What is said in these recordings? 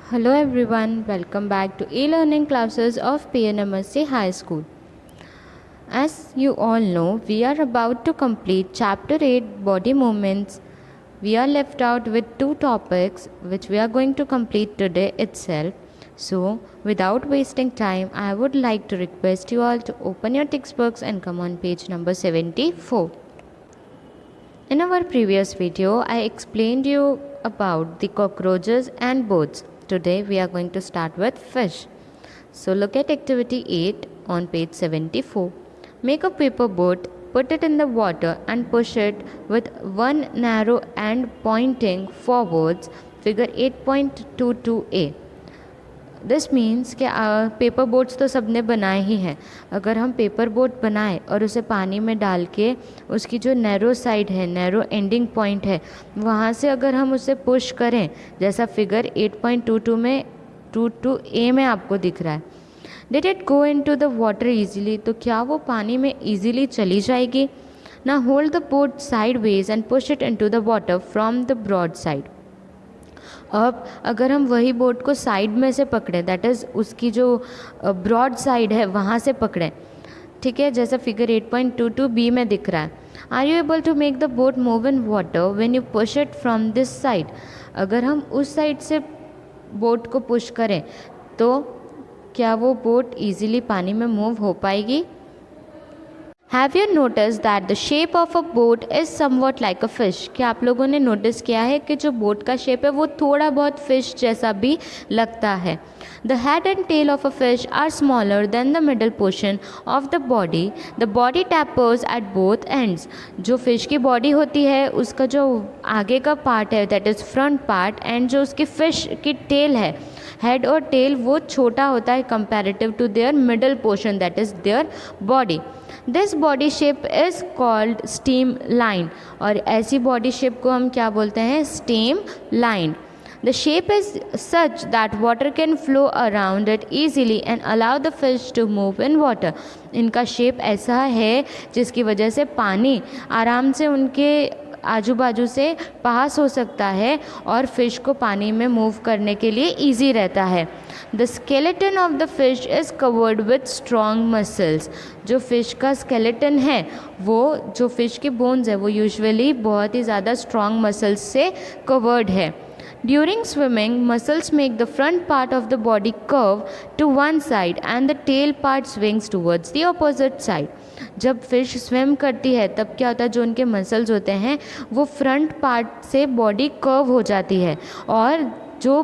Hello everyone, welcome back to e-learning classes of PNMSC High School. As you all know, we are about to complete Chapter 8 Body Movements. We are left out with two topics which we are going to complete today itself. So, without wasting time, I would like to request you all to open your textbooks and come on page number 74. In our previous video, I explained you about the cockroaches and boats. Today we are going to start with fish. So look at activity 8 on page 74. Make a paper boat, put it in the water and push it with one narrow end pointing forwards, figure 8.22a. This means कि paper boats तो सबने बनाए ही हैं. अगर हम paper boat बनाएं और उसे पानी में डाल के उसकी जो नैरो साइड है, नैरो एंडिंग पॉइंट है, वहाँ से अगर हम उसे पुश करें जैसा फिगर 8.22 में आपको दिख रहा है. Did it go into the water easily, तो क्या वो पानी में ईजीली चली जाएगी. ना hold the boat sideways and push it into the water from the broad side. अब अगर हम वही बोट को साइड में से पकड़ें, दैट इज़ उसकी जो ब्रॉड साइड है वहाँ से पकड़ें, ठीक है, जैसा फिगर 8.22b में दिख रहा है. Are you able to make the boat move in water when you push it from this side. अगर हम उस साइड से बोट को पुश करें तो क्या वो बोट ईजिली पानी में मूव हो पाएगी. Have you notice that the shape of a boat is somewhat like a fish. क्या आप लोगों ने नोटिस किया है कि जो बोट का शेप है वो थोड़ा बहुत फिश जैसा भी लगता है. The head and tail of a fish are smaller than the middle portion of the body. The body tapers at both ends. जो फिश की बॉडी होती है उसका जो आगे का पार्ट है that is front part, and जो उसकी फिश की टेल है, हेड और टेल, वो छोटा होता है comparative to their middle portion that is their body. This body shape is called streamline. और ऐसी बॉडी शेप को हम क्या बोलते हैं, streamline. The shape is such that water can flow around it easily and allow the fish to move in water. इनका shape ऐसा है जिसकी वजह से पानी आराम से उनके आजू बाजू से पास हो सकता है और फिश को पानी में मूव करने के लिए ईजी रहता है. The skeleton of the fish is covered with strong muscles. जो फिश का स्केलेटन है, वो जो फिश के बोन्स है वो यूजुअली बहुत ही ज़्यादा स्ट्रॉन्ग मसल्स से कवर्ड है. During swimming, muscles make the front part of the body curve to one side and the tail part swings towards the opposite side. जब फिश स्विम करती है तब क्या होता है, जो उनके मसल्स होते हैं वो फ्रंट पार्ट से बॉडी कर्व हो जाती है और जो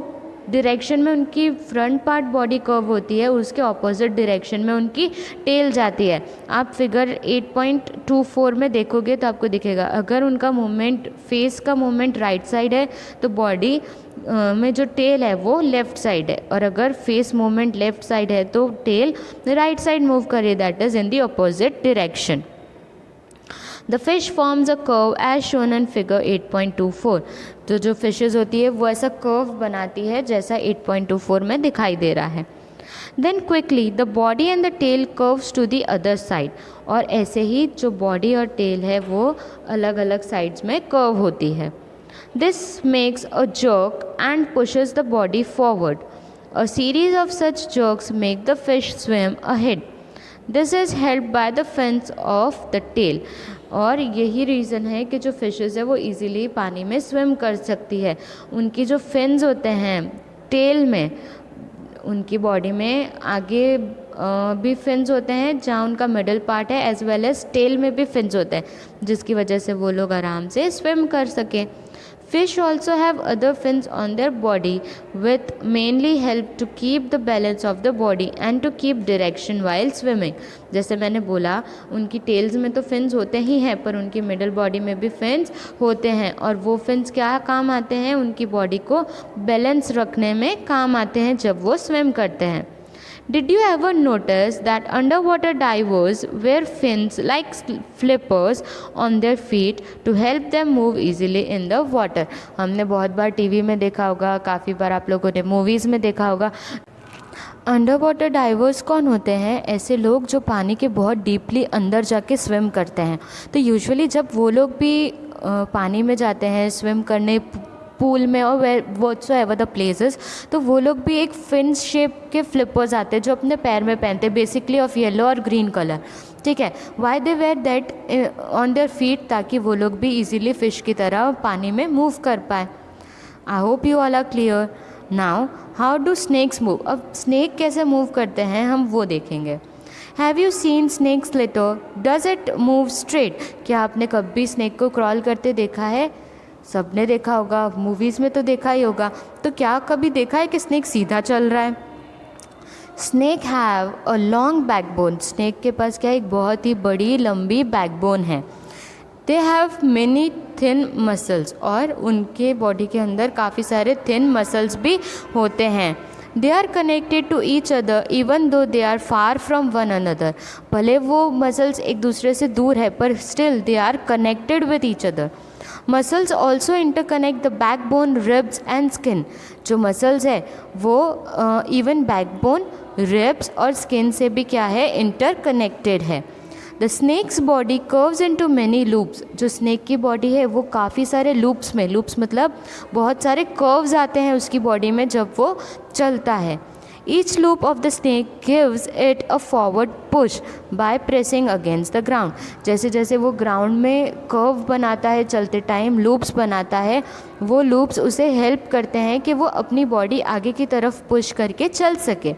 डायरेक्शन में उनकी फ्रंट पार्ट बॉडी कर्व होती है उसके ऑपोजिट डायरेक्शन में उनकी टेल जाती है. आप फिगर 8.24 में देखोगे तो आपको दिखेगा, अगर उनका मूवमेंट, फेस का मूवमेंट राइट साइड है तो बॉडी में जो टेल है वो लेफ़्ट साइड है, और अगर फेस मूवमेंट लेफ़्ट साइड है तो टेल राइट साइड मूव करे, that is in the opposite direction. The fish forms a curve as shown in figure 8.24. तो जो फिशेज़ होती है वो ऐसा कर्व बनाती है जैसा 8.24 में दिखाई दे रहा है. Then quickly the body and the tail curves to the other side. और ऐसे ही जो बॉडी और टेल है वो अलग अलग साइड्स में कर्व होती है. This makes a jerk and pushes the body forward. A series of such jerks make the fish swim ahead. This is help by the fins of the tail. और यही reason है कि जो fishes है वो easily पानी में swim कर सकती है. उनकी जो फिन्स होते हैं टेल में, उनकी बॉडी में आगे भी फिन्स होते हैं जहाँ उनका मिडल पार्ट है, एज वेल एज टेल में भी फिन्स होते हैं जिसकी वजह से वो लोग आराम से स्विम कर सकें. Fish also have other fins on their body which mainly help to keep the balance of the body and to keep direction while swimming. जैसे मैंने बोला उनकी टेल्स में तो फिन्स होते ही हैं पर उनकी मिडल बॉडी में भी फिन्स होते हैं, और वो फिन्स क्या काम आते हैं, उनकी बॉडी को बैलेंस रखने में काम आते हैं जब वो स्विम करते हैं. Did you ever notice that underwater divers wear fins like flippers on their feet to help them move easily in the water? हमने बहुत बार टीवी में देखा होगा, काफ़ी बार आप लोगों ने मूवीज़ में देखा होगा. अंडर वाटर डाइवर्स कौन होते हैं? ऐसे लोग जो पानी के बहुत डीपली अंदर जाके स्विम करते हैं. तो यूजुअली जब वो लोग भी पानी में जाते हैं स्विम करने, पूल में और व्हाट्सो एवर द प्लेसेस, तो वो लोग भी एक फिन शेप के फ्लिपर्स आते हैं जो अपने पैर में पहनते हैं, बेसिकली ऑफ येलो और ग्रीन कलर, ठीक है। Why they wear that on their feet, ताकि वो लोग भी इजीली फ़िश की तरह पानी में मूव कर पाए। I hope you all are clear. Now how do snakes move, अब स्नैक कैसे मूव करते हैं हम वो देखेंगे। Have you seen snake slither, does it move straight, क्या आपने कभी स्नैक को क्रॉल करते देखा है? सबने देखा होगा, मूवीज़ में तो देखा ही होगा, तो क्या कभी देखा है कि स्नैक सीधा चल रहा है? Snake have a long backbone, snake के पास क्या एक बहुत ही बड़ी लंबी बैकबोन है। They have many thin muscles, और उनके बॉडी के अंदर काफ़ी सारे थिन मसल्स भी होते हैं। They are connected to each other even though they are far from one another, भले वो मसल्स एक दूसरे से दूर है पर still they are connected with each other. Muscles also interconnect the backbone, ribs and skin, जो मसल्स है वो इवन बैकबोन, रिब्स और स्किन से भी क्या है, इंटरकनेक्टेड है। The snakes body curves into many loops, जो स्नैक की बॉडी है वो काफ़ी सारे लूप्स में, लूप्स मतलब बहुत सारे कर्व्स आते हैं उसकी बॉडी में जब वो चलता है। Each loop of the snake gives it a forward push by pressing against the ground, जैसे जैसे वो ग्राउंड में कर्व बनाता है चलते टाइम, लूप्स बनाता है, वो लूप्स उसे हेल्प करते हैं कि वो अपनी बॉडी आगे की तरफ पुश करके चल सके।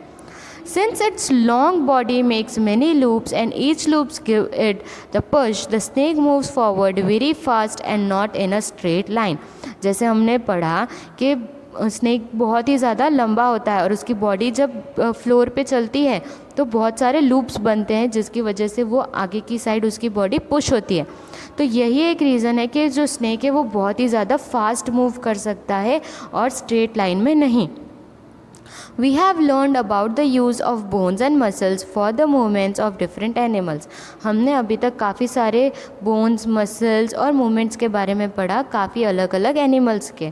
Since its long body makes many loops and each loops give it the push, the snake moves forward very fast and not in a straight line. जैसे हमने पढ़ा कि स्नैक बहुत ही ज़्यादा लंबा होता है और उसकी बॉडी जब फ्लोर पे चलती है तो बहुत सारे लूप्स बनते हैं जिसकी वजह से वो आगे की साइड उसकी बॉडी पुश होती है। तो यही एक रीज़न है कि जो स्नैक है वो बहुत ही ज़्यादा फास्ट मूव कर सकता है और स्ट्रेट लाइन में नहीं। We have learned about the use of bones and muscles for the movements of different animals. हमने अभी तक काफ़ी सारे bones, muscles और movements के बारे में पढ़ा काफ़ी अलग अलग animals के।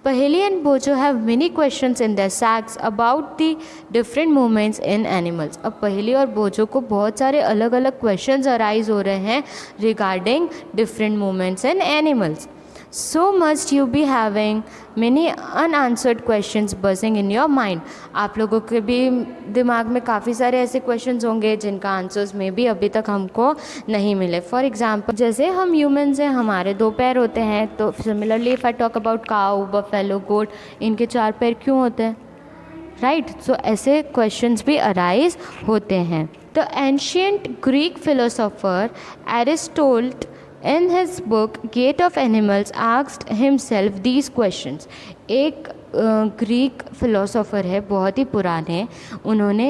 Paheli and Bojo have many questions in their sacks about the different movements in animals. अब पहेली और बोझो को बहुत सारे अलग अलग questions arise हो रहे हैं regarding different movements in animals. So must you be having many unanswered questions buzzing in your mind. आप लोगों के भी दिमाग में काफ़ी सारे ऐसे क्वेश्चंस होंगे जिनका आंसर्स में भी अभी तक हमको नहीं मिले। फॉर एग्जांपल जैसे हम ह्यूमंस हैं, हमारे 2 पैर होते हैं, तो similarly if I talk about cow, buffalo, goat, इनके 4 पैर क्यों होते हैं, राइट? सो ऐसे क्वेश्चंस भी अराइज होते हैं। The ancient Greek philosopher Aristotle in his book Gate of Animals asked himself these questions. एक ग्रीक फिलोसोफर है बहुत ही पुराने, उन्होंने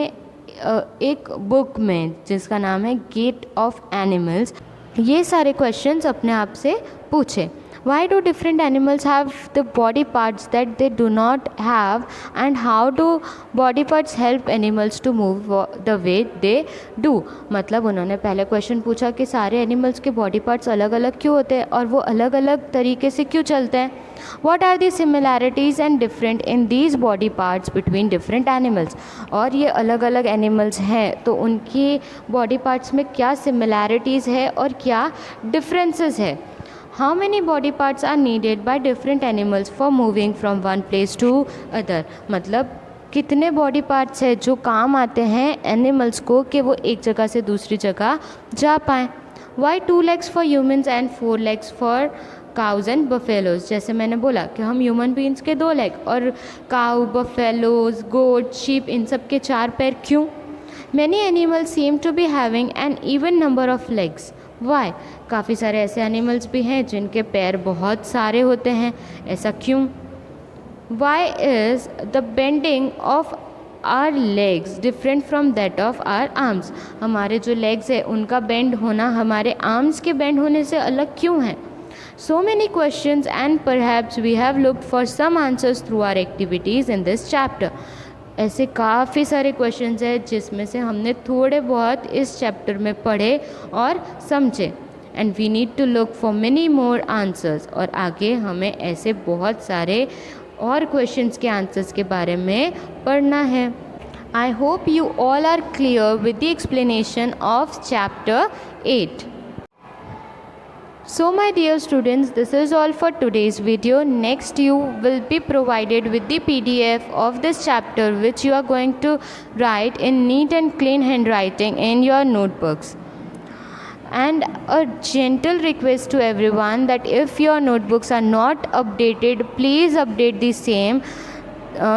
एक बुक में जिसका नाम है गेट ऑफ एनिमल्स ये सारे क्वेश्चंस अपने आप से पूछे। Why do different animals have the body parts that they do not have, and how do body parts help animals to move the way they do? मतलब उन्होंने पहले क्वेश्चन पूछा कि सारे एनिमल्स के बॉडी पार्ट्स अलग अलग क्यों होते हैं और वो अलग अलग तरीके से क्यों चलते हैं। What are the similarities and different in these body parts between different animals? और ये अलग अलग एनिमल्स हैं तो उनकी बॉडी पार्ट्स में क्या सिमिलैरिटीज़ है और क्या डिफरेंसेस है। How many body parts are needed by different animals for moving from one place to other? मतलब कितने बॉडी पार्ट्स है जो काम आते हैं एनिमल्स को कि वो एक जगह से दूसरी जगह जा पाएँ। Why 2 legs for humans and 4 legs for cows and buffaloes? जैसे मैंने बोला कि हम ह्यूमन बींग्स के 2 लेग और काऊ, बफेलोज, गोट, शीप इन सब के 4 पैर क्यों? Many animals seem to be having an even number of legs. Why? काफ़ी सारे ऐसे एनिमल्स भी हैं जिनके पैर बहुत सारे होते हैं, ऐसा क्यों? Why is the bending of our legs different from that of our arms? हमारे जो लेग्स है उनका बेंड होना हमारे आर्म्स के बेंड होने से अलग क्यों है? So many questions and perhaps we have looked for some answers through our activities in this chapter. ऐसे काफ़ी सारे क्वेश्चंस हैं जिसमें से हमने थोड़े बहुत इस चैप्टर में पढ़े और समझे and we need to look for many more answers. और आगे हमें ऐसे बहुत सारे और क्वेश्चंस के आंसर्स के बारे में पढ़ना है। I hope you all are clear with the explanation of chapter 8। So my dear students, this is all for today's video. Next you will be provided with the PDF of this chapter which you are going to write in neat and clean handwriting in your notebooks. And a gentle request to everyone that if your notebooks are not updated, please update the same.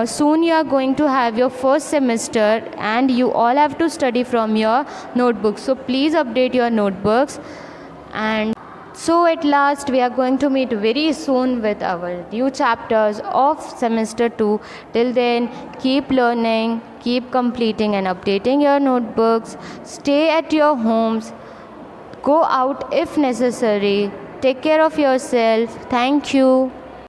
Soon you are going to have your first semester and you all have to study from your notebooks. So please update your notebooks. And so at last we are going to meet very soon with our new chapters of semester 2. Till then, keep learning, keep completing and updating your notebooks. Stay at your homes. Go out if necessary. Take care of yourself. Thank you.